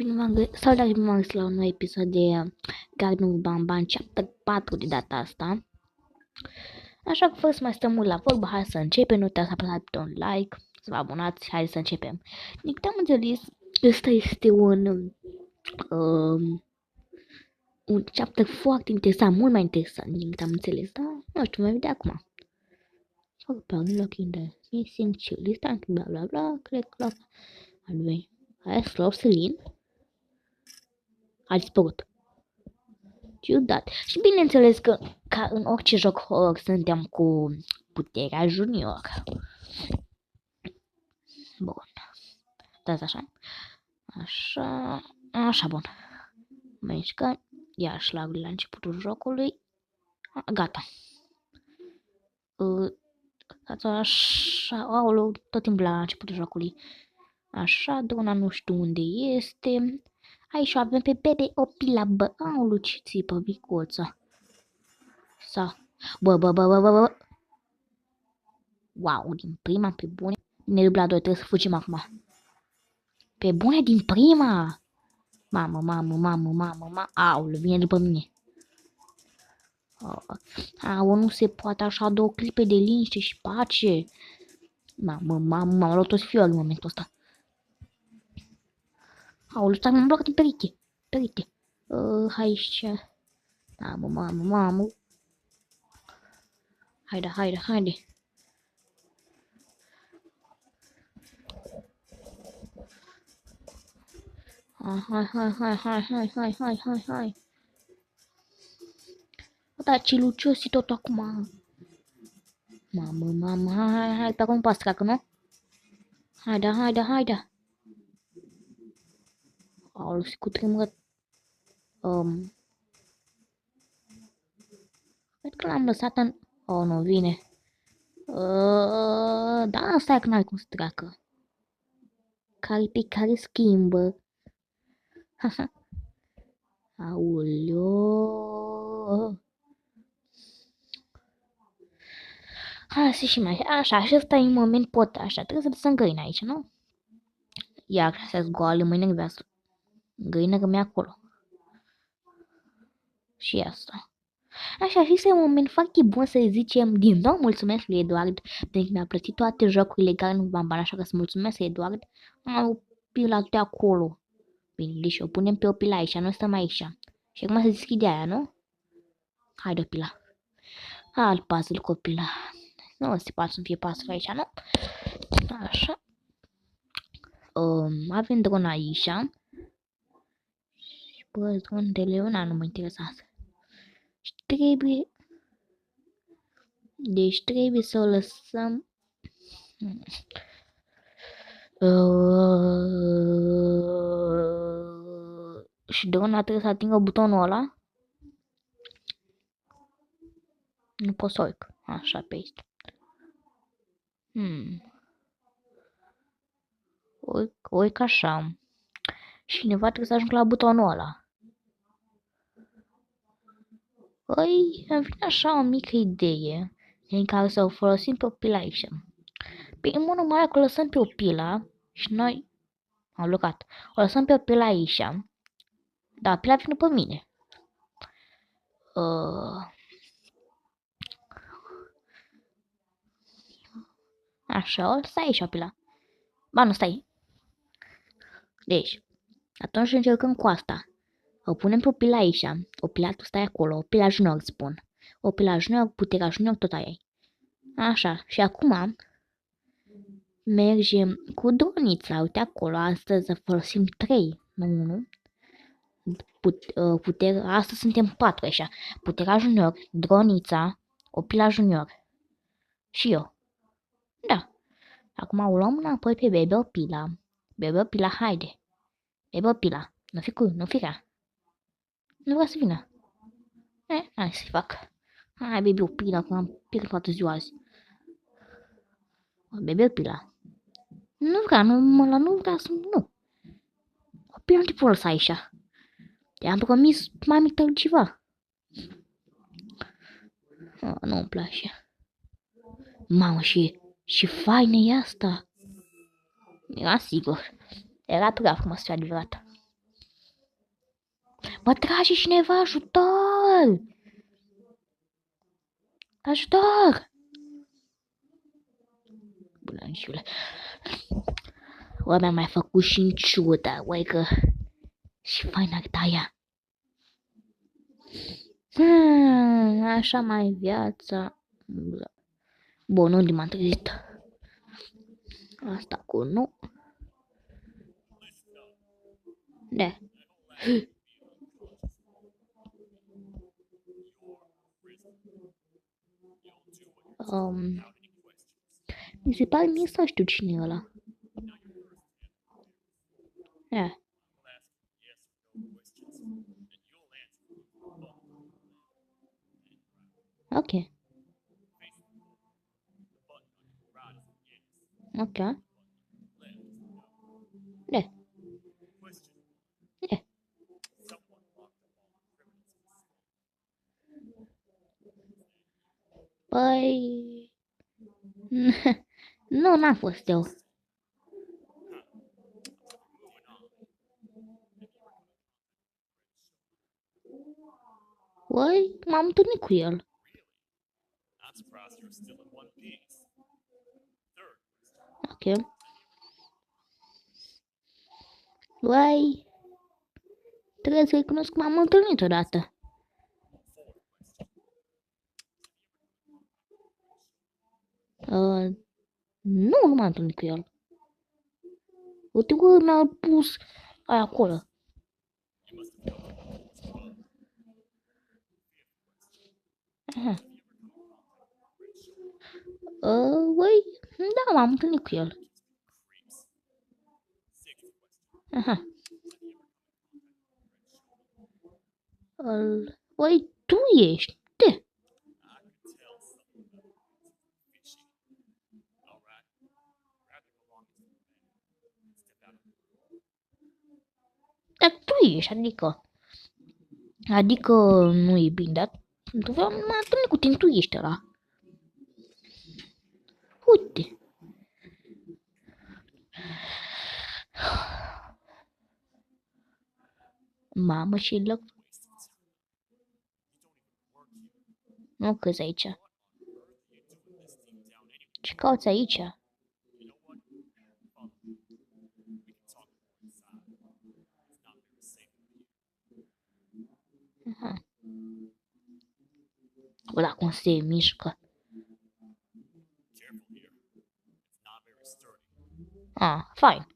Salutare, bine m-am găsit la un nou episod de Garden of Banban, chapter 4 de data asta. Așa că fără să mai stăm mult la vorbă, hai să începem, nu uitați să apăsați pe un like, să vă abonați, hai să începem. Din câte am înțeles, ăsta este un chapter foarte interesant, mult mai interesant din câte am înțeles, dar nu știu, mai vedea acum. So, pe un loc in the missing chili, bla bla bla, cred că hai să Selin. A dispărut. Ciudat. Și bineînțeles că, ca în orice joc horror, suntem cu puterea junior. Bun. Dați așa. Așa, bun. Mișcă. Ia șlagul la începutul jocului. Gata. Dați așa. Aoleu, tot timpul la începutul jocului. Așa, Dona nu știu unde este. Aici avem pe bebe o pila, bă. Aoleu, ce țipă, bicuța. Bă. Wow, din prima, pe bune. Ne dubla 2, trebuie să fugim acum. Pe bune, din prima. Mamă. Aoleu, vine după mine. Aoleu, nu se poate așa, 2 clipe de liniște și pace. Mamă, m-am luat toți fiul în momentul ăsta. Aoleu, stai, m-am blocat în perete. Hai aici. Mamă. Haide. Hai. Da, ce luciosi tot acum. Mamă, hai, pe acum pastra, că nu? Haide. Aoleu, se cutremură. Cred că l-am lăsat în... Oh, nu vine. Da, stai că n-ai cum să treacă. Care pe care schimbă. Aoleu. Hai să și mai... Așa, și ăsta e în moment pot, așa. Trebuie să lăsăm găina aici, nu? Iar se goală, mâine nervează. Găina că mi-e acolo. Și asta. Așa, și este un moment foarte bun să zicem din nou mulțumesc lui Eduard pentru că mi-a plătit toate jocurile care nu v-am bani, așa că să mulțumesc lui Eduard. Am o pilă de acolo. Bine, deci o punem pe o pilă aici, nu stăm aici. Și acum se deschide aia, nu? Haide, pila. Alt puzzle cu pila. Nu se poate să fie puzzle aici, nu? Așa. Avem drona aici. Și bă, dron de Leona nu mă interesează. Și trebuie... Deci trebuie să o lăsăm... Și drona trebuie să atingă butonul ăla. Nu pot să urc. Așa, pe aici. Urc așa. Și cineva trebuie să ajungă la butonul ăla. Îmi vine așa o mică idee în care să o folosim pe o pilă aici. Pe în mare că o lăsăm pe o pilă și noi am blocat. O lăsăm pe o pilă aici. Da, pila vine pe mine. Așa, stai aici, pila. Ba, nu, stai. Deci, atunci încercăm cu asta. O punem pe o pilă aici. O pilă, tu stai acolo. O pilă junior, spun. O pilă junior, puterea junior, tot aia. Așa, și acum mergem cu dronița. Uite acolo, astăzi să folosim 3, nu 1. Astăzi suntem 4 așa. Puterea junior, dronița, o pilă junior. Și eu. Da. Acum o luăm înapoi pe bebe o pila. Bebe o pila, haide. Bebe o pila. Nu fi rea. Nu vrea să vină. Hai să-i fac. Hai, bebe o pila, că am pierdut toată ziua azi. Bebe o pila. Nu vrea să... Nu. O pila nu te pot lăsa aici. Te-am promis mai mic ceva. Nu-mi place. Mamă, și faină e asta. Era sigur. Era prea frumos și adevărat. Mă trage cineva, ajutor! Ajutor! Bulanciule. Oa, mi-a mai făcut și în ciuda, uai că... Și fain aia. Așa mai viața. Bun, nu m-am trezit. Asta cu nu. Da. Mi se pare mie să știu cine e ăla. Da. Ok. Ok. Da. Da. Păi... Nu, n-a fost eu. Păi, m-am întâlnit cu el. Ok. Păi... Trebuie să recunosc că m-am întâlnit odată. Nu m-am întâlnit cu el. Uite că mi-a pus aia acolo. Aha. Băi, da, m-am întâlnit cu el. Aha. Băi, tu ești. De? Dar tu ești, adică... Adică nu e bine, dar... M-am întâlnit cu tine, tu ești ăla. Uite. Mamă, și loc. Nu crezi aici. Ce cauți aici? Aha. Ăla cum se mișcă. Fine.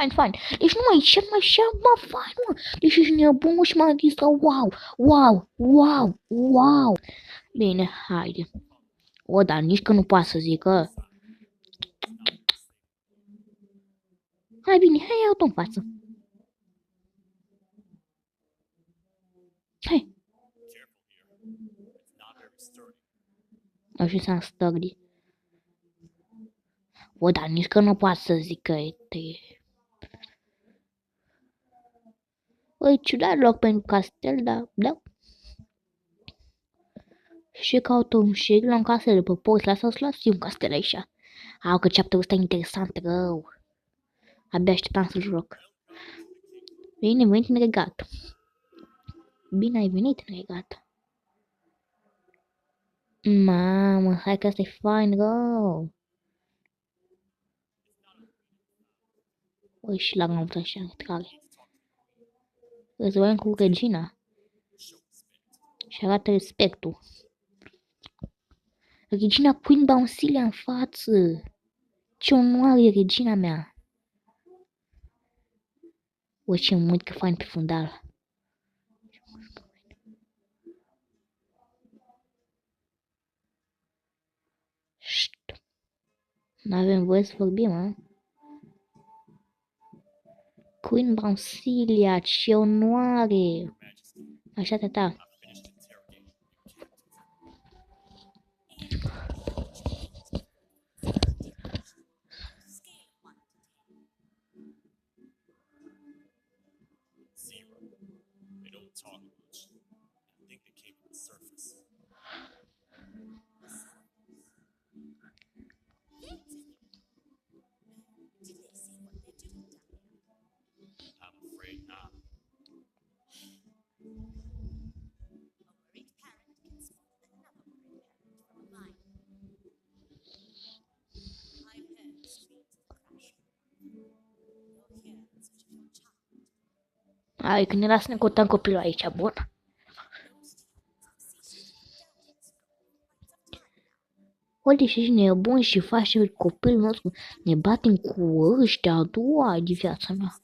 Fine. Deci nu mai ce așa, mă, fain, mă. Deci ești nebun și m-a zis că wow. Bine, haide. O, dar nici că nu poate să zică. Hai bine, hai iau-te în față. Hai. Așa s-a stăgli. O, dar nici că nu poate să zică. Păi, ciudat loc pentru castel, dar da. Și caută un șeg la un castel pe post, lasă-ți las un castel aici. Au, că chapter ăsta e interesant, rău. Abia așteptam să joc. Bine, venit în regat. Bine ai venit în regat. Mamă, hai că asta e fain, rău. Ui, și l-am avut așa tare. Îți vorbim cu regina. Și arată respectul. Regina Queen Bauncilia în față. Ce onoare, regina mea. O, ce mult că fain pe fundal. Șt. N-avem voie să vorbim, a? Queen Bauncilia, ce onoare. Așa, tata. Ai, când era să ne cotăm copilul aici, bun. Uite și cine e bun și face copilul nostru. Ne batem cu ăștia a doua de viața mea.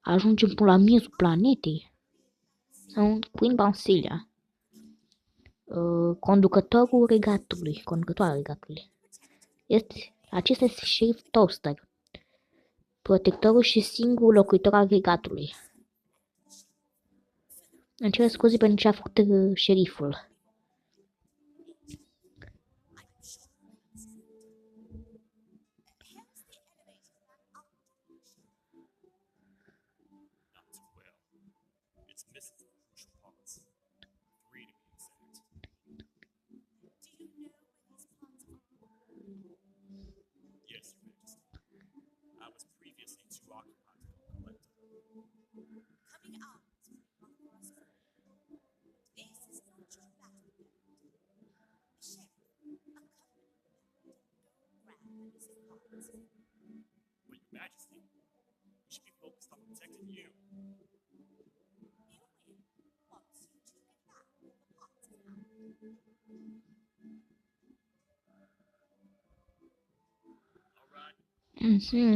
Ajungem până la miezul planetei. Sau Queen Bansilia. Conducătorul regatului. Conducătoarea regatului. Acesta este Sheriff Toaster. Protectorul și singurul locuitor al regatului. Îmi cer scuze pentru ce a făcut șeriful.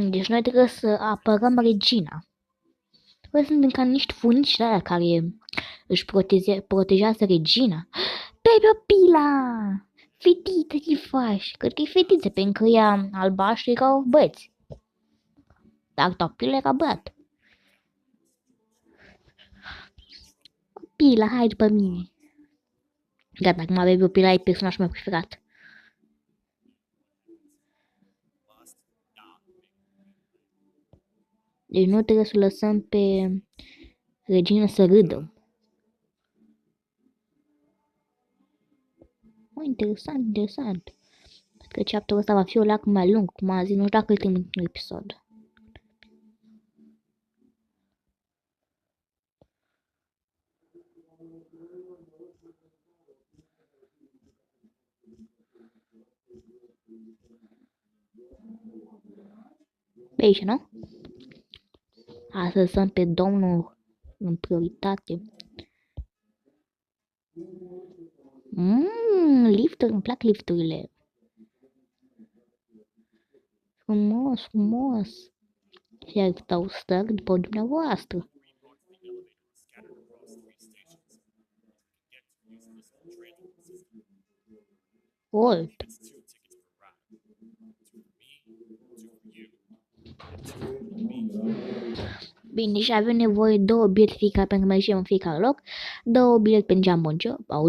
Deci noi trebuie să apărăm regina. Noi suntem ca niște funici de aia care își protejează regina. Baby Pila! Fetiță ce faci? Cred că e fetiță, pentru că ea albaștri erau băieți. Dar Topila era băiat. Pila, hai după mine. Gata, acum Baby Pila e personajul meu preferat. Deci nu trebuie să lăsăm pe regina să râdă. Interesant, interesant. Cred că chapterul ăsta va fi o leacă mai lung, cum a zis, nu știu dacă îl termin în episod. Pe aici, nu? Hai să lăsăm pe domnul în prioritate. Lifturi, îmi plac lifturile. Frumos, frumos. Iar stau stări după dumneavoastră. Old. Bine, și avem nevoie de 2 bilete fiecare pentru că mergem în fiecare loc. 2 bilete pentru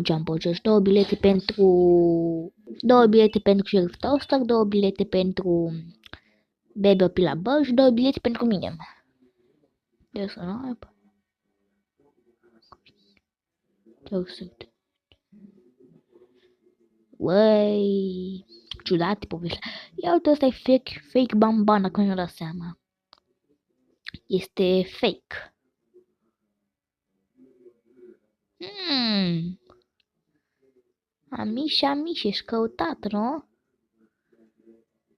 Jumbo Josh, 2 bilete pentru... 2 bilete pentru Sheriff Toaster, 2 bilete pentru Baby Opila Băr și 2 bilete pentru mine. Deci să nu aibă. Uai, ciudate povestea. Ia uite, ăsta e fake bamban, dacă nu dau seama. Este fake. Amici, ești căutat, nu?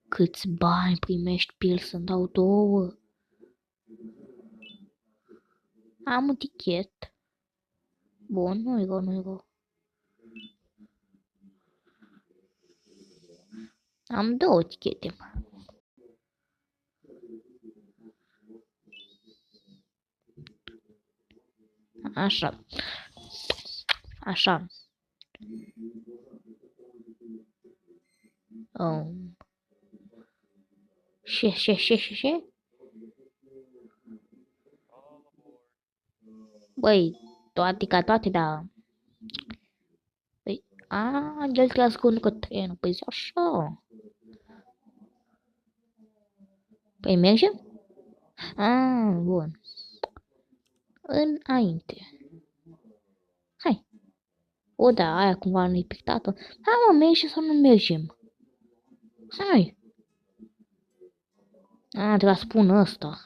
Câți bani primești, Pil, să-mi dau 2? Am un tichet. Bun, nu-i rău. Am 2 tichete. Așa. Așa. Ce? Băi, toate ca toate, dar... Păi, el trebuie să conducă trenul. Păi zi așa. Păi mergem? Bun. Înainte. Hai. O, da, aia cumva nu-i pictată. Hai, mă, mergem sau nu mergem? Hai. Trebuia să spun ăsta.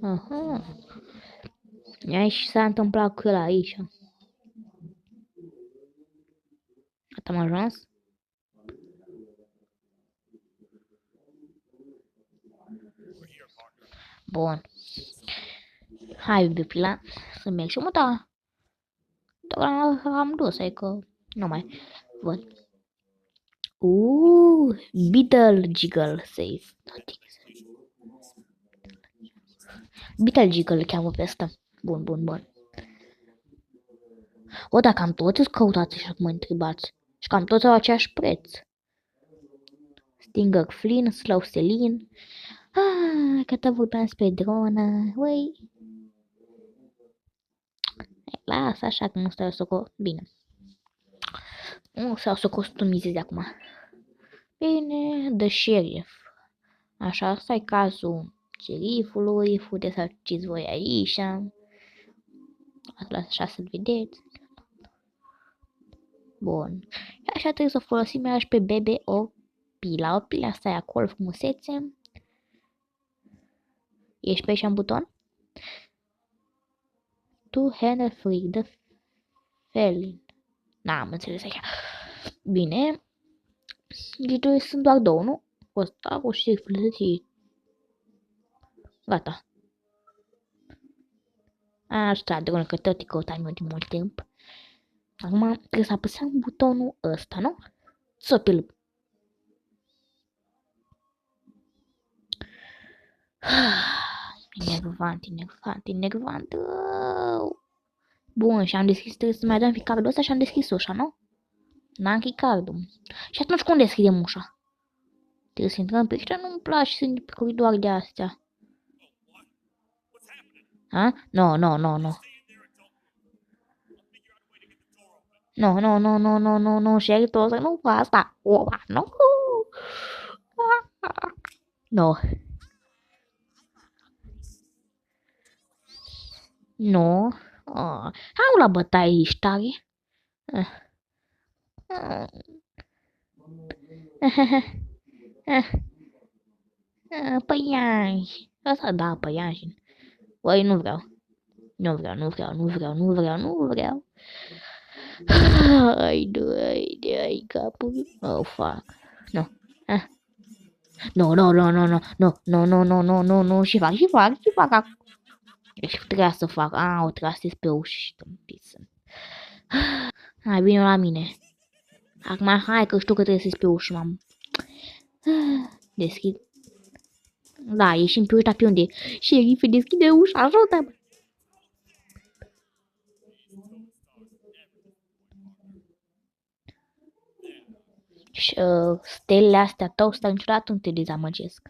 Aha. Ia și s-a întâmplat cu el aici. Am ajuns? Bun. Hai, bipila, să merg și muta. Dar am dus, adică nu mai. Bun. Beetle Jiggle Save. Beetle Jiggle îl cheamă pe ăsta. Bun, bun, bun. O, dar cam toți îți căutați și mă întrebați. Și cam toți au aceeași preț. Stinger Flynn, Slow Celine. Că te vorbeam spre dronă. Ui. Lasă așa că nu stai să o... Bine. Nu stau să customizezi acum. Bine, The Sheriff. Așa, asta e cazul șerifului. Puteți să ciți voi aici. Așa să-l vedeți. Bun. Așa trebuie să folosim iarăși pe bebe o pila. O pila asta e acolo frumusețe. Ești pe aici în buton? To handle free the felin. N-am înțeles așa. Bine. Deci sunt doar două, nu? Ăsta cu șeriful și... Gata. Așa, drone, că tot căutam eu de mult timp. Acum trebuie să apăsăm butonul ăsta, nu? Sopil. Enervant, enervant, enervant. Bun, și am deschis, trebuie să mai dăm cardul ăsta și am deschis ușa, nu? N-am închis cardul. Și atunci cum deschidem ușa? Trebuie să intrăm pe ăștia, nu-mi place să intru pe coridoare de astea. Ha? No, no, no, no. No, no, no, no, no, no, no, șeriful ăsta nu fac asta. Opa, nu. No. Nu. Hai la bătaie, ești tare. Păianji. Asta da, păianji. Băi, nu vreau. Nu vreau, nu vreau, nu vreau, nu vreau, nu vreau. Ai capul. Oh, fuck. No. No, no, no, no, no, no, no, no, no, no, no, no, și fac. Și trebuia să fac. O trasez pe ușă și tâmpiță. Hai, vine la mine. Acum, hai că știu că trebuie să pe ușă, mam. Deschid. Da, ieșim pe ușa pe unde. Șeriful deschide ușa, ajută-mă. Și stelele astea toaster niciodată nu te dezamăgesc.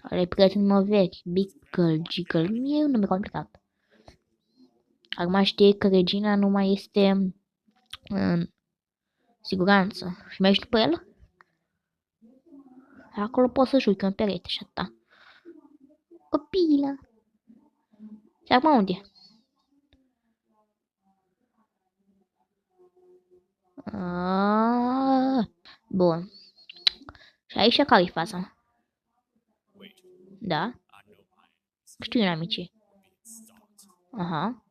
Ale prieteni mă vechi, Bickle, Jiggle, e un nume complicat. Acum știi că regina nu mai este în siguranță. Și mergi după el? Acolo poți să joci în perete și atâta. Copila. Și acum unde? Bun. Și aici care-i faza? Da? Știu, amici. Aha.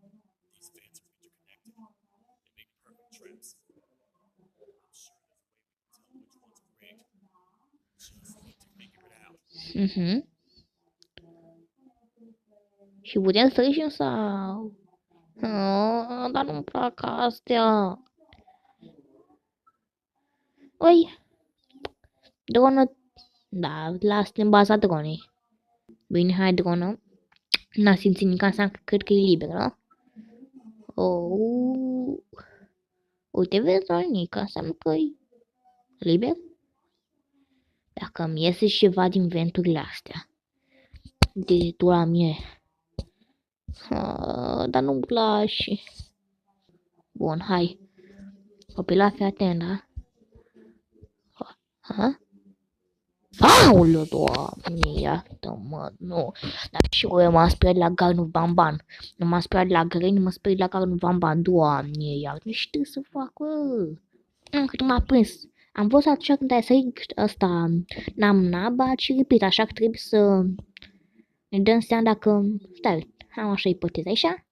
Și putem să ieșim sau... Dar nu-mi plac astea. Oi. Dronă. Da, las baza dronei. Bine, hai dronă. N-a simțit nici asta, cred că e liberă. Uite, vezi, Donica, înseamnă că e liber. Dacă îmi iese ceva din venturile astea. De la mie. Dar nu-mi place. Bun, hai. Copila, fii atent, da? Ha? Aoleu, Doamne, iartă-mă, nu. Dar și eu m-am speriat la Garnu Bamban. Nu m-am speriat la Greni, m-am speriat la Garnu Bamban. Doamne, iartă, nu știu să fac, cât m-a prins. Am văzut atunci când ai sărit ăsta, n-am naba, și repeat, așa că trebuie să ne dăm seama dacă... Stai, am așa ipoteză, așa?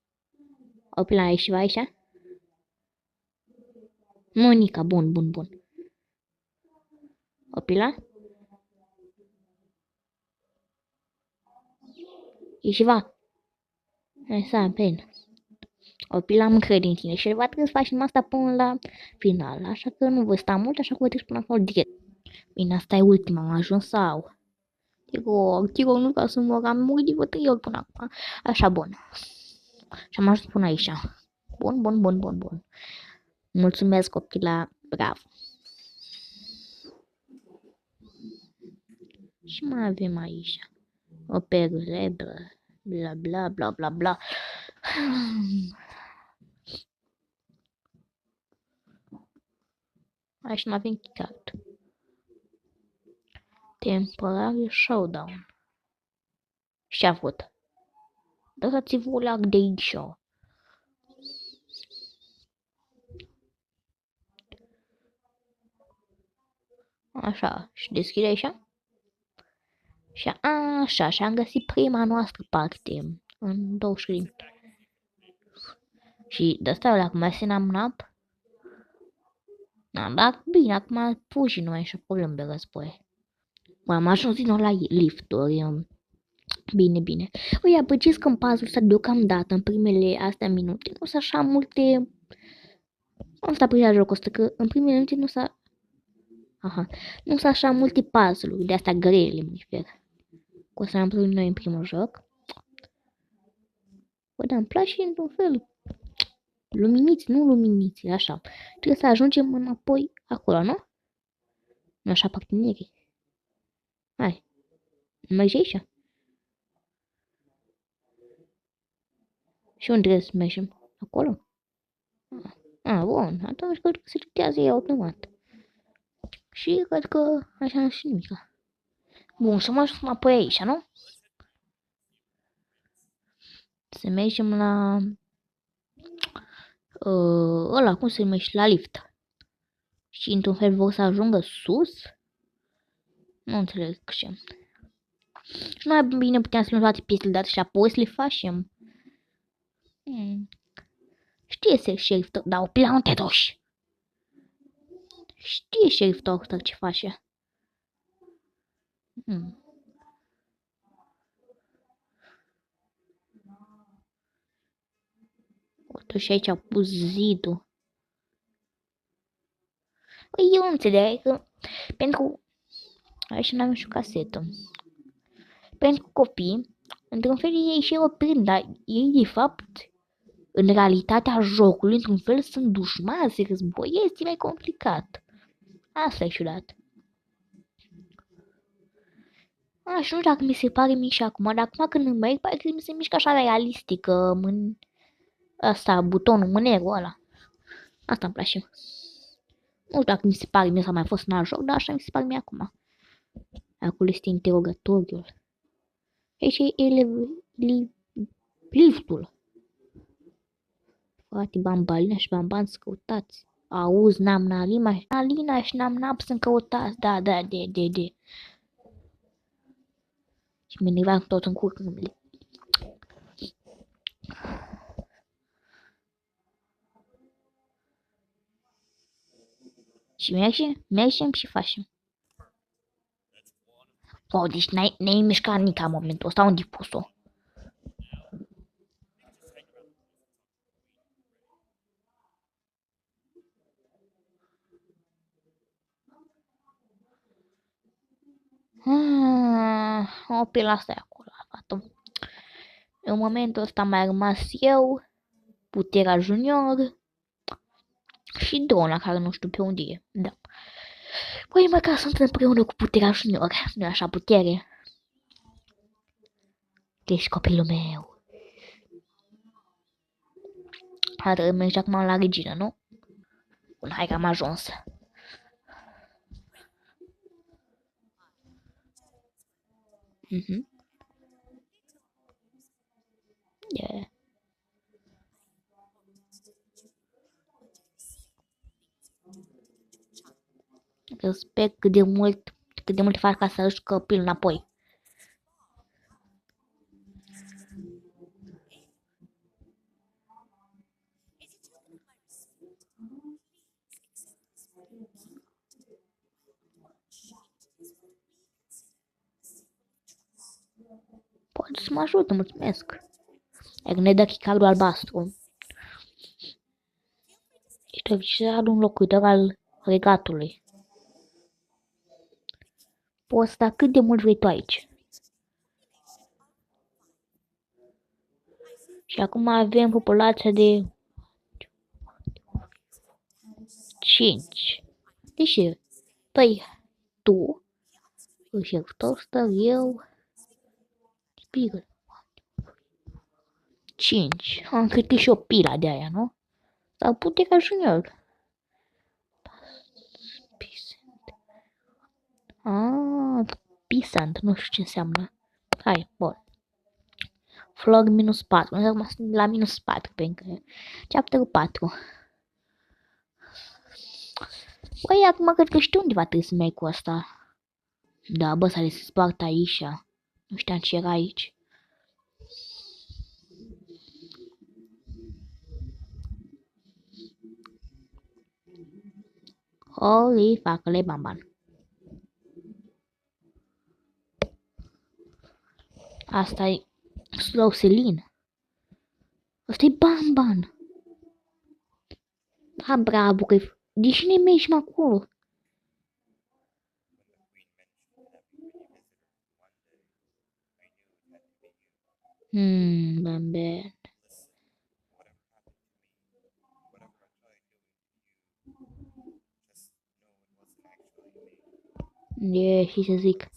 O pila aici și aici? Monica, bun, bun, bun. O pila? E ceva. Hai să apel. O pila am încredere în tine și va trebui să facem asta până la final. Așa că nu voi sta mult, așa că voi treci până acolo direct. Bine, asta e ultima, am ajuns sau... Te rog, nu vreau să mor, am murit de vreo 3 ori până acum. Așa, bun. Și am ajuns până aici. Bun, bun, bun, bun, bun. Mulțumesc, copila, bravo. Și mai avem aici. O perle, bla, bla, bla, bla, bla. Aici nu avem chicard. Temporary showdown. Și a avut. Dați-vă la de aici. Așa, și deschide aici. Și așa, și am găsit prima noastră parte în 20 de. Și de asta la cum se n-am dat bine, acum pur și nu mai așa probleme de război. Am ajuns din nou la lifturi. Bine, bine. Păi, apreciez că în puzzle ăsta deocamdată, în primele astea minute, nu sunt așa multe... Am stat pe jocul ăsta, că în primele minute nu sunt... Aha. Nu sunt așa multe puzzle-uri de astea grele, mă refer. Că o să am prins noi în primul joc. Bă, dar îmi place într-un fel. Luminiți, nu luminiți, așa. Trebuie să ajungem înapoi acolo, nu? Nu așa partenerii. Hai. Mergi aici? Și unde trebuie să mergem? Acolo? Bun. Atunci cred că se citează ei automat. Și cred că așa și nimica. Bun, să mă ajung înapoi aici, nu? Să mergem la... ăla, cum se numește? La lift. Și într-un fel vor să ajungă sus? Nu înțeleg ce. Și noi bine puteam să luăm toate piesele date și apoi să le facem. Știe Sheriff Doctor, dar o pila nu te duci. Știe Sheriff Doctor ce face. Uite și aici a pus zidul. Păi eu nu înțeleg că pentru... Aici n-am și o casetă. Pentru copii, într-un fel ei și o prind, dar ei de fapt, în realitatea jocului, într-un fel sunt dușmani, se războiesc, e mai complicat. Asta e ciudat. Și nu știu dacă mi se pare mic și acum, dar acum când îmi merg, pare că mi se mișcă așa realistică, asta, butonul, mânerul ăla. Asta îmi place. Nu știu dacă mi se pare mie sau mai fost în alt joc, dar așa mi se pare mie acum. Acolo este interogatoriul. Aici e liftul. Frate, Bambalina și Bamban să căutați. Auzi, Alina și Nam sunt căutați. Da, de. Și mă tot în curcă. Și mergem și facem. Deci n-ai mișcat nica în momentul ăsta, unde-i pus-o? O pila asta e acolo, fată. În momentul ăsta mai rămas eu, Puterea Junior și Dona, care nu știu pe unde e. Da. Păi măcar sunt împreună cu Puterea Junior, nu așa putere? Ești copilul meu. Hai, mergi acum la regină, nu? Bun, hai că am ajuns. Mhm. Yeah. Respect cât de mult faci ca să își copilul înapoi. Poți să mă ajut, mulțumesc. E că ne dă chicarul albastru. Ești oficial un locuitor al regatului. Poți sta cât de mult vrei tu aici. Și acum avem populația de 5. Deși, păi, tu, și toaster, eu, spigăl. 5. Am cred că e și o pila de aia, nu? Sau pute ca junior. Ah, pisant, nu știu ce înseamnă. Hai, bun. Flog minus 4. Acum sunt la minus 4 pentru chapter 4. Băi, acum cred că știu undeva trebuie să merg cu asta. Da, bă, s-a deschis poarta aici. Nu știam ce era aici. Holy facăle bamban. Asta e slow selin. Asta e bamban. Ha, bravo, că de cine mergi acolo? Bamban. E, și să zic.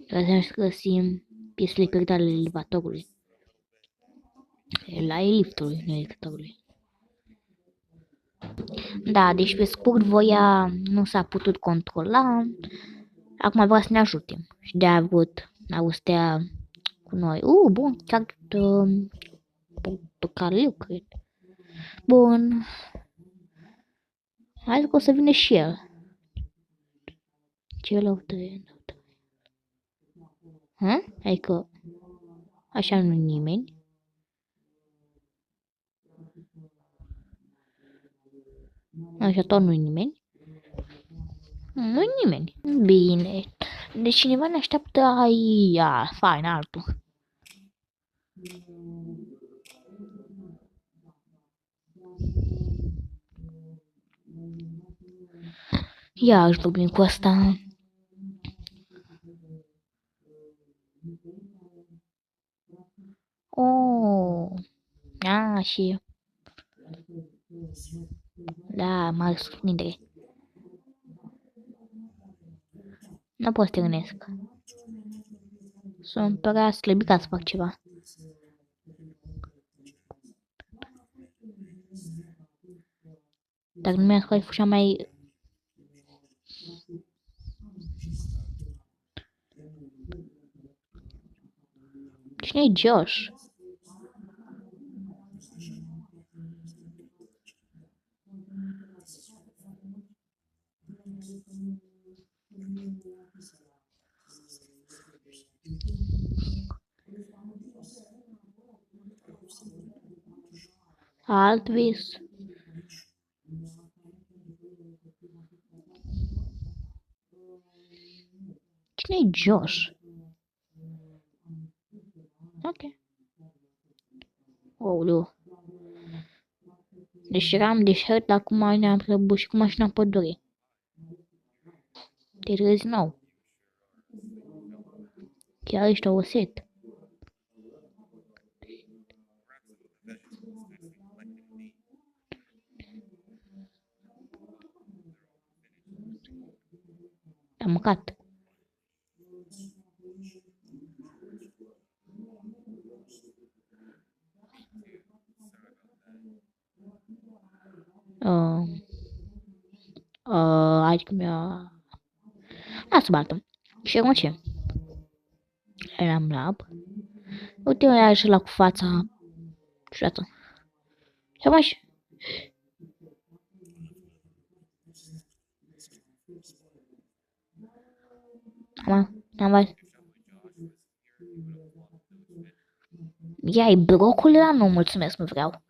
Trebuie să găsim piesele pierdute ale elevatorului. La liftului, nu elevatorului. Da, deci pe scurt voia nu s-a putut controla. Acum vrea să ne ajute. Și de-a avut Austea cu noi. Bun, chiar pe care eu cred. Bun. Hai că o să vină și el. Ce l-au tăiat? Adică așa nu nimeni. Așa tot nu nimeni. Nu nimeni. Bine. Deci cineva ne așteaptă aici. Fain, altul. Ia își vorbim cu asta. Oh. Și... Da, m-a surprindere. Nu pot să te gândesc. Sunt prea slăbit ca să fac ceva. Dacă nu mi-a scos fușa mai... Cine e Josh? Alt vis. Cine e Josh? Ok. Ouleu. Deci eram deșert, acum ne-am prăbușit cu mașina în pădure. Te trezi nou. Chiar ești obosit. mâncat. Adică mi-a... Lasă baltă. Și acum ce? Eram lab. Uite, ăla și la cu fața. Și atât. Și acum și... Am văzut. Ia-i brocoli ăla? Nu, mulțumesc, nu vreau.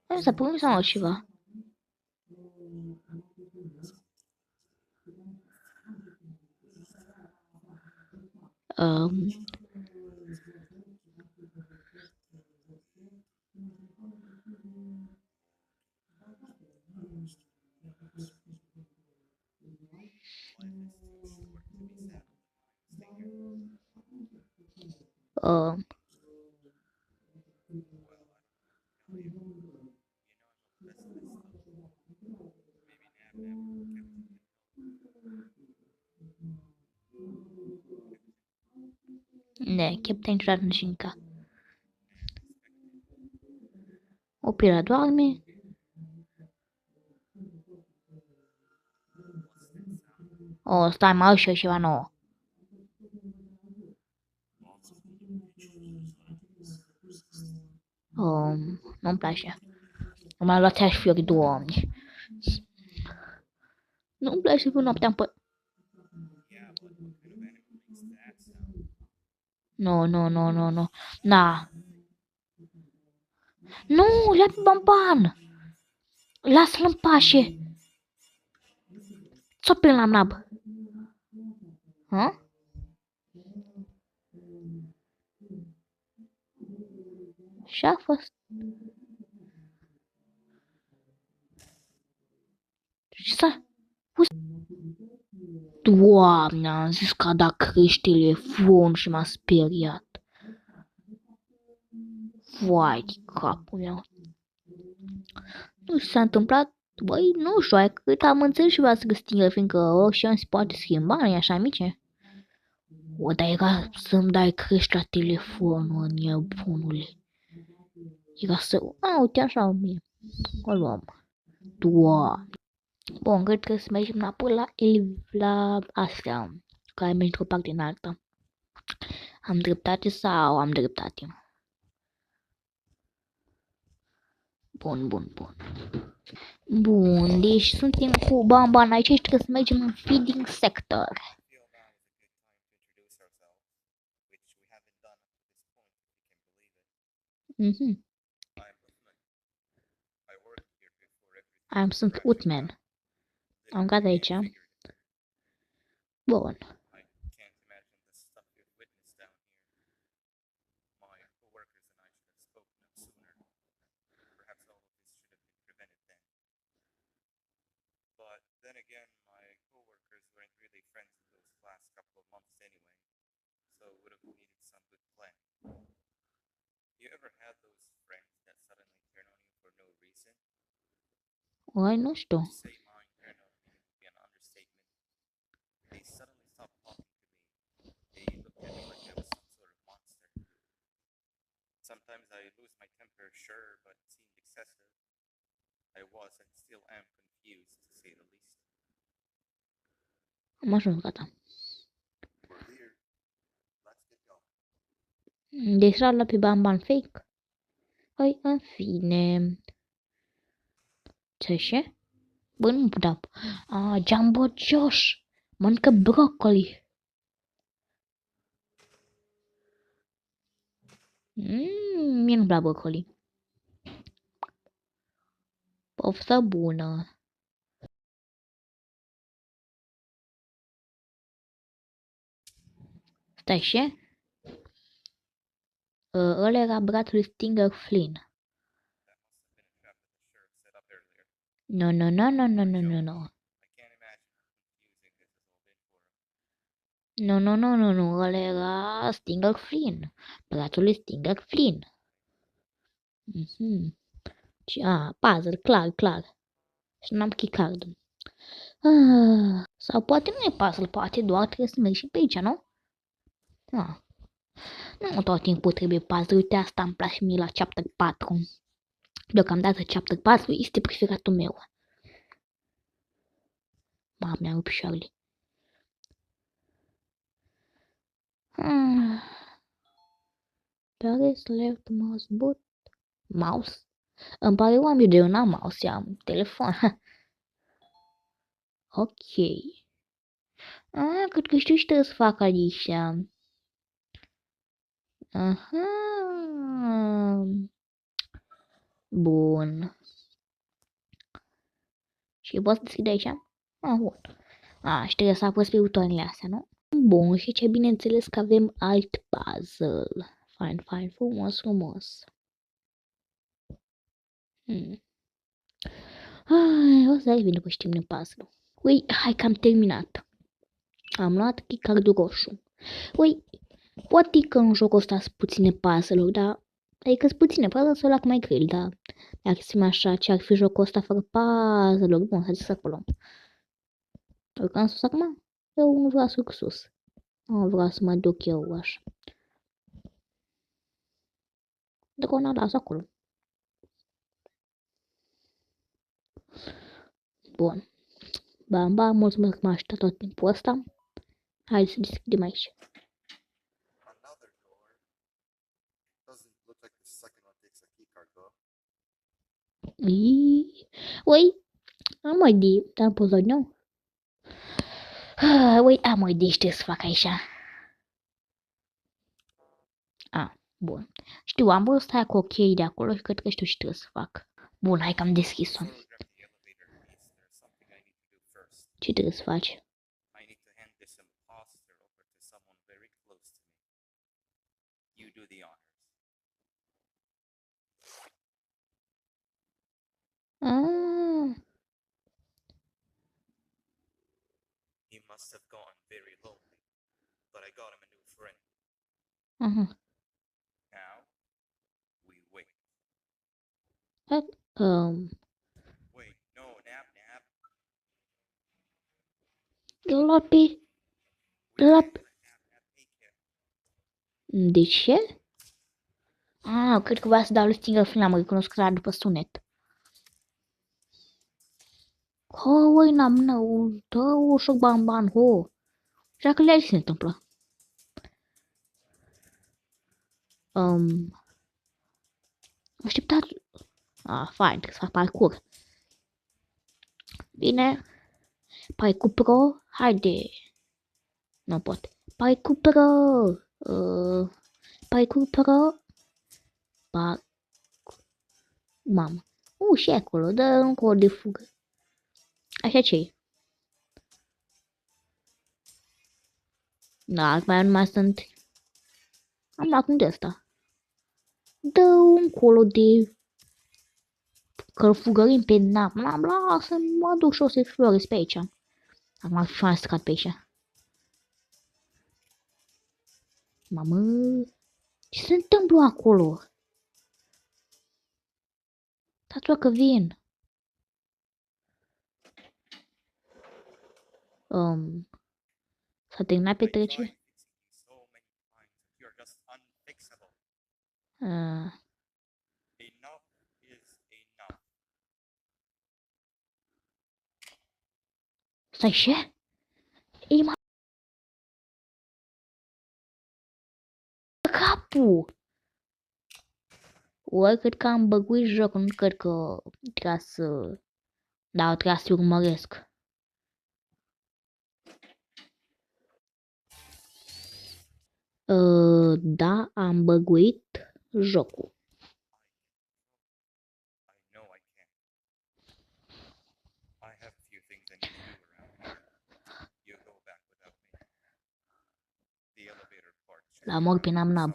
Hai să pun sau altceva. Um, ne, Captain Czarnșinca. Opirea doarme. O, stai, mai au și eu ceva nouă. Nu-mi place. M-a luat aș fiori, Doamne. Nu-mi place cu noaptea pe... Nu. Na. Nu, ia pe Bamban. Lasă-l în pace. Ți-o prind la nab. Ha? Și-a fost. Și s-a... Doamne, am zis că a dat crești telefon și m-a speriat. Vai de capul meu. Nu s-a întâmplat. Băi, nu știu, cât am înțeles și vreau să găsim, fiindcă orice se poate schimba, nu-i așa, mice? O, dar era să-mi dai crești la telefon, mă, nebunule. Era să... A, uite, așa, mie. O luam. Doamne. Bun, cred că să mergem înapoi la astea, care merg într-o parte în alta. Am dreptate sau am dreptate? Bun. Bun, deci suntem cu Bamban aici și trebuie să mergem în feeding sector. Sunt Utman. Am gata aici. Bun. Oi, nu știu. Sometimes I lose my temper, sure, but it seemed excessive. I was and still am confused, to say the least. Am ajuns, gata. Deci la pe Bamban fake? Păi, în fine. Ce? Bă, nu puteam. Jumbo Josh. Mănâncă broccoli. Mie nu-mi plac broccoli. Poftă bună. Stai și? Ăla era băiatul lui Stinger Flynn. That must have been a trap that the sheriff set up earlier. No, no, no, no, no, no, no, no. I can't imagine how confusing this has all been for him. Nu, nu, nu, nu, nu, ăla era Stinger Flynn. Băiatul lui Stinger Flynn. Mhm. Puzzle, clar, clar. Și n-am keycard. Sau poate nu e puzzle, poate doar trebuie să mergi și pe aici, nu? Ah. Nu tot timpul trebuie puzzle, uite asta îmi place mie la chapter 4. Deocamdată chapter 4 este preferatul meu. Mamă, mi-a rupt picioarele. Paris left mouse boot. Mouse? Îmi pare oameni de eu n-am mouse, am telefon. Ok. Cred că știu ce trebuie să fac aici. Aha. Bun. Și poți deschide aici? Bun. Și trebuie să apăs pe butoanele astea, nu? Bun, și ce bineînțeles că avem alt puzzle. Fain, fain, frumos, frumos. O să vin după știm puzzle. Ui, hai că am terminat. Am luat chicardul roșu. Ui, poate că în jocul ăsta sunt puține puzzle-uri, dar... Adică sunt puține puzzle să o fac mai greu, dar... Dacă simt așa ce ar fi jocul ăsta fără puzzle-uri, bun, să zis acolo. Urcăm sus acum? Eu nu vreau să urc sus. Nu vreau să mă duc eu așa. Drona las acolo. Bun. Bam, bam, mulțumesc că m-a ajutat tot timpul ăsta. Hai să deschidem aici. Another door. Doesn't look like the second one takes a key card though. Ui, am o idee, dar poți să nu? Ui, am o idee, știu să fac aici. Bun. Știu, am văzut aia cu ok de acolo și cred că știu ce trebuie să fac. Bun, hai că am deschis-o. Ce trebuie să faci? I need to hand this imposter over to someone very close to me. You do the honors. He must have gone very lonely, but I got him a new friend. Now, we wait. Wait, no, nap. Lopi. De ce? Cred că voia să dau lui Stinger Flynn, am recunoscut după sunet. Ui, n-am, dă-o șoc ban, ho. Și dacă le-ai ce se întâmplă? Așteptat. Fain, trebuie să fac parcurs. Bine. Parcurs Pro, haide. Nu pot. Parcurs Pro. Parcurs Pro. Mamă. Și acolo, dă un cod de fugă. Așa ce-i? Da, acum nu mai sunt. Am luat un de ăsta. Dă un colo de călfugărim pe nap. Lasă, mă duc și o să explorez pe aici. Acum ar fi fain să cad pe aici. Mamă, ce se întâmplă acolo? Stați-o că vin. S-a terminat petrecere? Enough is enough. Stai ce? Ei, mă... Capul! Ori cred că am băguit jocul, nu cred că trebuia să... Da, trebuia să urmăresc. Da, am băguit jocul. I know I can. I have a few things I need to do around here. You go back without me. The elevator La mor pe nam-nab.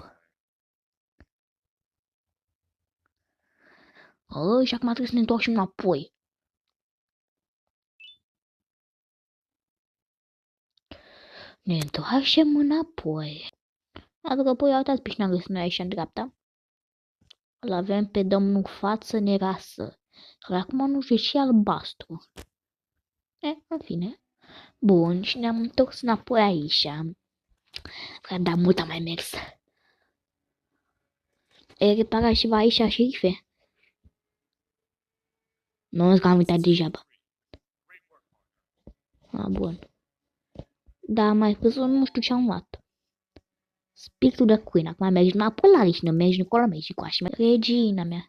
Și acum trebuie să ne întoarcem înapoi. Ne întoarcem înapoi. Adică apoi uitați pe cine am găsit noi aici în dreapta. Îl avem pe domnul față nerasă. Care acum nu știu ce albastru. În fine. Bun, și ne-am întors înapoi aici. Dar mult am mai mers. E reparat ceva aici, șerife? Nu, că am uitat degeaba. Bun. Dar am mai văzut, nu știu ce am luat. Spiritul de Queen. Acum mergi înapoi la aici, nu mergi încolo, mergi cu așa. Regina mea.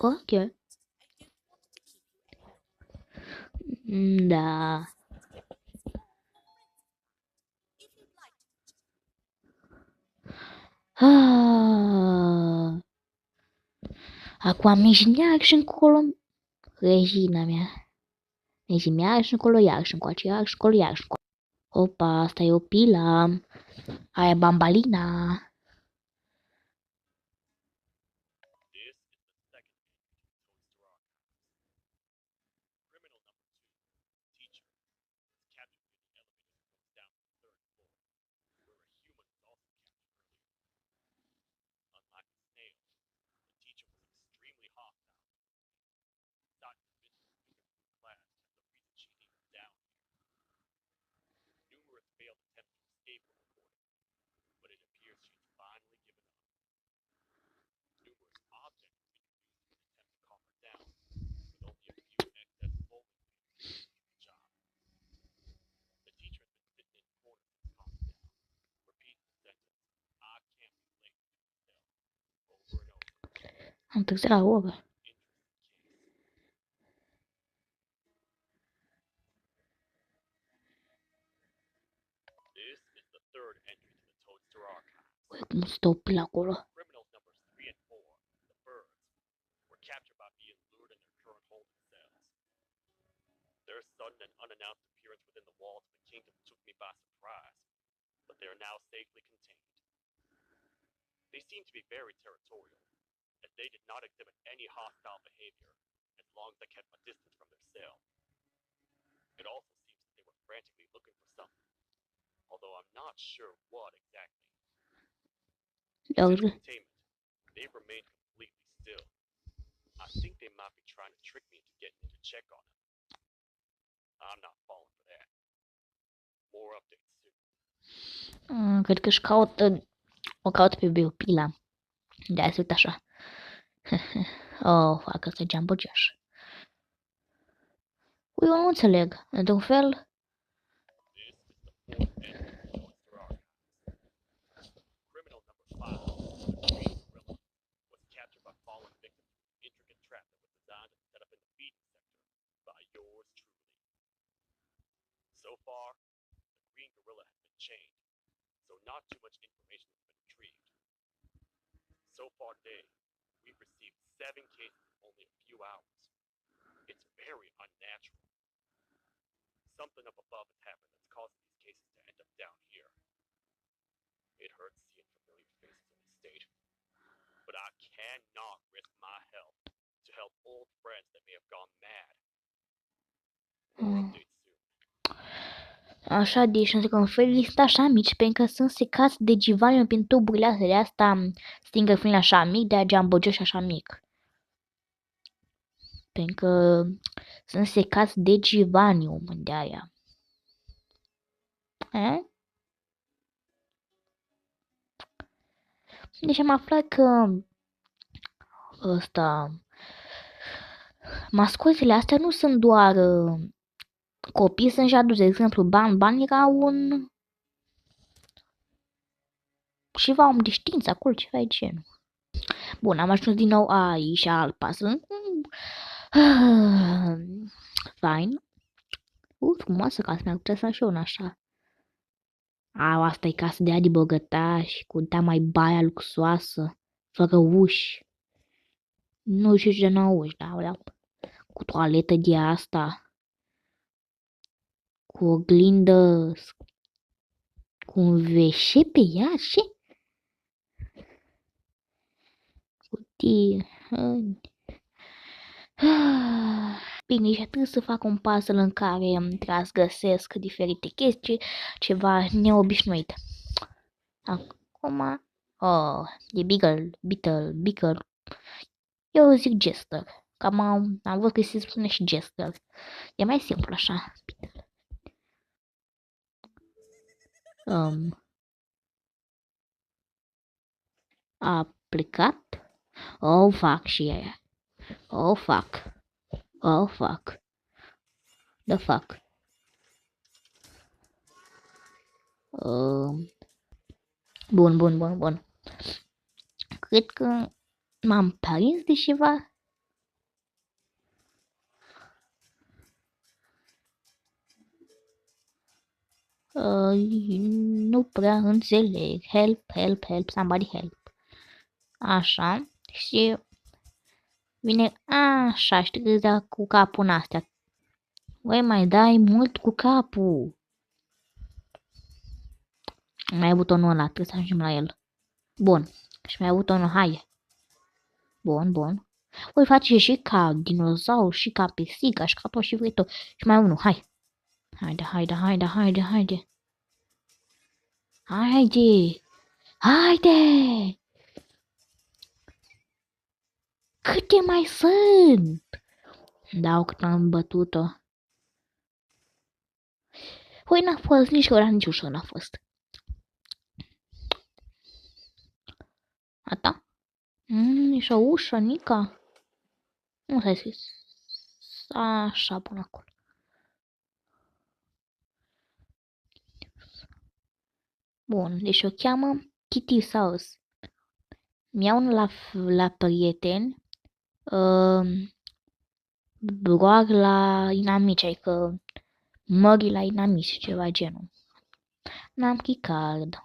Ok. Da. Acum mergi iarăși încolo. Regina mea. Mergi iarăși încolo, iarăși încoace, iarăși încolo, iarăși încolo. Opa, asta e o pila. Aia e bambalina. Am întârziat la oră. Ui, cum stau pila acolo. Their sudden and unannounced appearance within the walls of the kingdom took me by surprise, but they are now safely contained. They seem to be very territorial, as they did not exhibit any hostile behavior as long as I kept my distance from their cell. It also seems that they were frantically looking for something, although I'm not sure what exactly. Since containment, they've remained completely still. I think they might be trying to trick me into getting in to check on them. I'm not falling for that. More updates soon. Cred că își caută, o caută pe Biopila. De-aia se uită așa. Fac ăsta geambogeaș. Eu nu înțeleg. Într-un fel, So far, the green gorilla has been chained, so not too much information has been retrieved. So far today, we've received 7 cases in only a few hours. It's very unnatural. Something up above has happened that's causing these cases to end up down here. It hurts seeing familiar faces in this state, but I cannot risk my health to help old friends that may have gone mad. More updates soon. așa, deci într un fel sunt așa mici, pentru că sunt secați de givanium prin tuburile astea, de asta stingă fiind așa mic, de-aia geambogeaș așa mic. Pentru că sunt secați de givanium, de-aia. Deci am aflat că mascotele astea nu sunt doar copii, sunt și adulți. De exemplu, Ban era un ceva om de știință acolo, ceva de genul. Bun, am ajuns din nou aici, alt puzzle. Fine. Frumoasă casă, mi-ar putea să așa una așa. Asta e casă de adi bogătași, cu mai baia luxoasă, fără uși. Nu știu ce n-au uși, dar cu toaletă de asta, cu oglindă, cu un WC pe ea, ce? Cutie. Bine, și atât să fac un puzzle în care îmi găsesc diferite chestii, ceva neobișnuit. Acum, e Beagle. Eu zic Jester. Cam am văzut că se spune și Jester. E mai simplu așa. A plecat? Oh, fuck, și aia. Oh, fuck. Oh, fuck. The fuck. Bun. Cred că m-am prins de ceva. Nu prea înțeleg. Help, somebody help. Așa. Și vine așa, știi că cu capul în astea. Voi mai dai mult cu capul. Mai ai butonul ăla, trebuie să ajungem la el. Bun. Și mai ai butonul, hai. Bun. Voi face și ca dinozaur, și ca pisica, și ca tot și vrei tot. Și mai unul, hai. Haide. Câte mai sunt? Dau cât am bătut-o. Păi n-a fost nici ăla, nici ușor n-a fost. Ata? Ești o ușă, Nica? Nu s-a scris. Așa, până acolo. Bun, deci o cheamă Kitty Sauce. Mi-au unul la prieteni. Doar la inamici, adică mări la inamici, ceva genul. N-am chicard.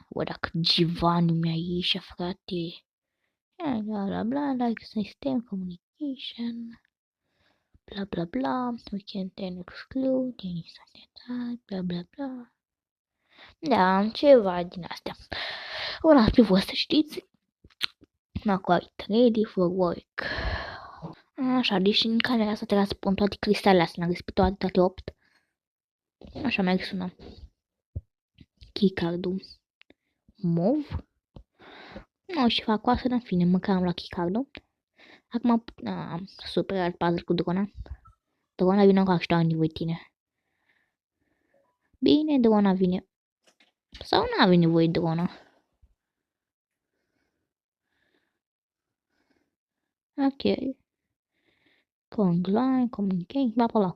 Bă, dacă Giovanni mi-a aici, frate. Bla, like system communication. Bla, we can exclude any such bla. Da, ceva din astea. O las pe voi să știți. Quite ready for work. Așa, deci în camera asta trebuie să pun toate cristalele astea, l-am găsit pe toate 8. Așa mai sună. Keycard-ul mov. Nu știu ce fac cu asta, dar în fine, măcar am luat keycard-ul. Acum, super alt puzzle cu drona. Drona vine cu așteptare nevoie tine. Bine, drona vine. Sau nu avea nevoie drona. Ok. Online, communicate, bla bla bla.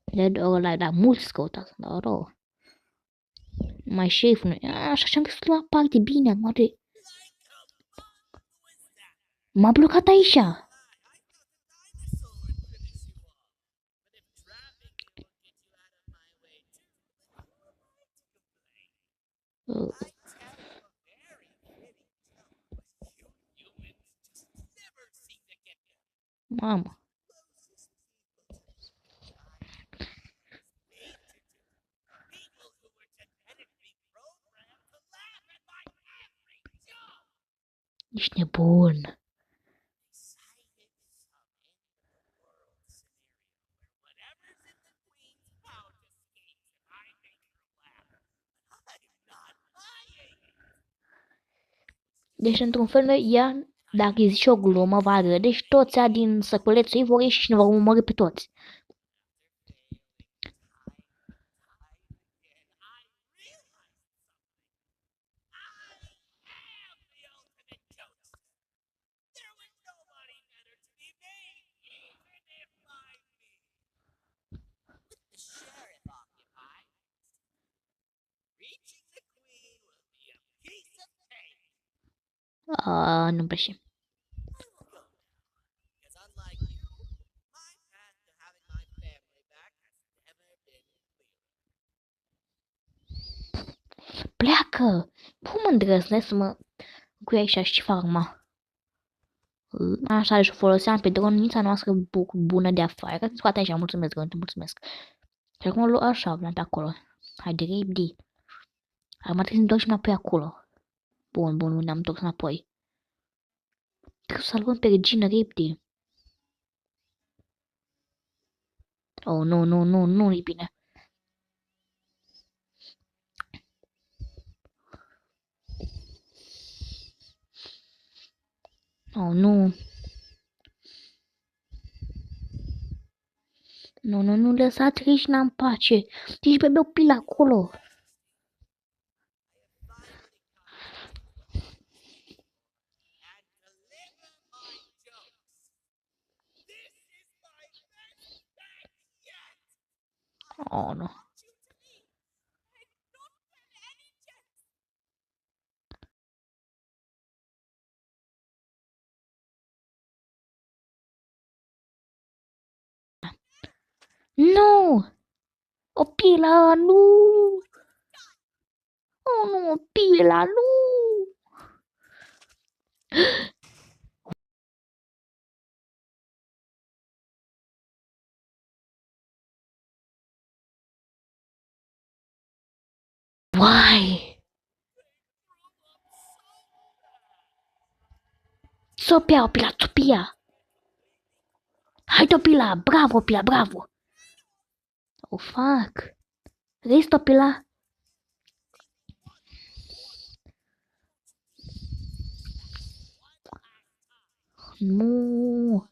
Dead or alive, dar mulți căutați, dar rău. Mai șeful nu. Așa și-am găsit la parte bine, acum de... M-a blocat aici. Mamă. Ești nebun. Deci, într-un fel, ea, dacă îi zice o glumă, va râde și toți ea din săculețul ei vor ieși și ne vor omorî pe toți. Reaching the queen will be a piece of cake. Nu prea știu. I will go now, because unlike you, my path to having my family back has never been clear. Pleacă! Cum îndrăznesc să mă cu așa și ce fac, mă? Așa, și o foloseam pe dronița noastră bună de afară. Că scoate așa, mulțumesc, Găntu, mulțumesc. Și acum așa, vreau pe acolo. Hai, de repede. Acum trebuie să ne întorc înapoi acolo. Bun, ne-am întors înapoi. Trebuie să salvăm pe regină repede. Oh, nu e bine. Oh, nu. Nu lăsați regina în pace. Deci pe meu pil acolo. And deliver my jokes. This is my best bet yet. Oh, nu. You to me. I don't have any chance. Nu! O pila, nu! Oh, nu, o pila, nu! Vai! Sopia, o pila, sopia! Hai, Topila! Bravo, Pila, bravo! Oh, fuck! Vezi, Topila? Nu!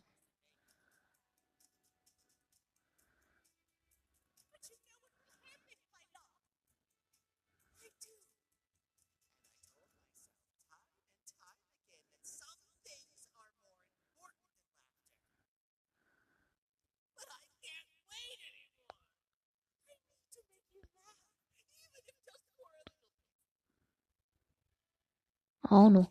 Oh, nu.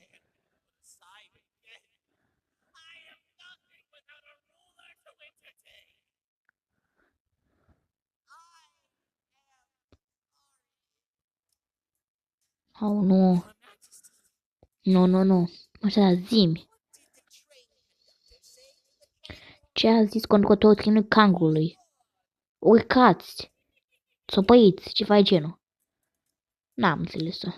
Oh, nu. Nu. Așa, zi-mi. Ce a zis conducătorul trenului cangului? Urcați! Țopăiți, ceva de genul. N-am înțeles-o.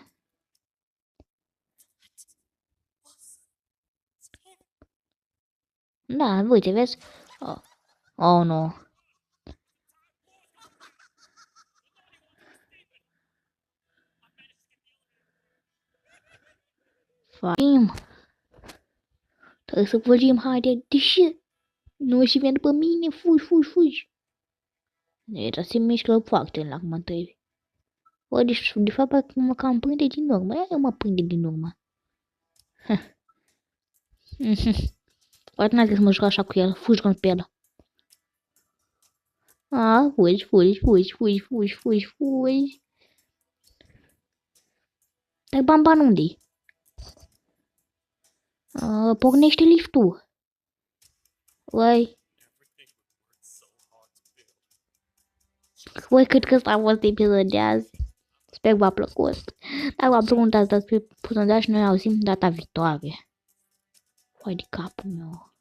Da, uite, vezi? Oh, nu. Fugim. Trebuie să fugim, haide, deși nu și vine după mine, fugi. Era se mișcă foarte la cum trebuie. O, deci, de fapt, mă cam prinde din urmă. Ia mă prinde din urmă. Poate n-ar trebui să mă joc așa cu el. Fugi pe el. Fugi. Dar Bamban unde-i? Pornește liftul. Uai. Cred că ăsta a fost episodul de azi. Sper v-a plăcut. Dacă v-a plăcut, dați pe sondaj și noi auzim data viitoare. Uai de capul meu.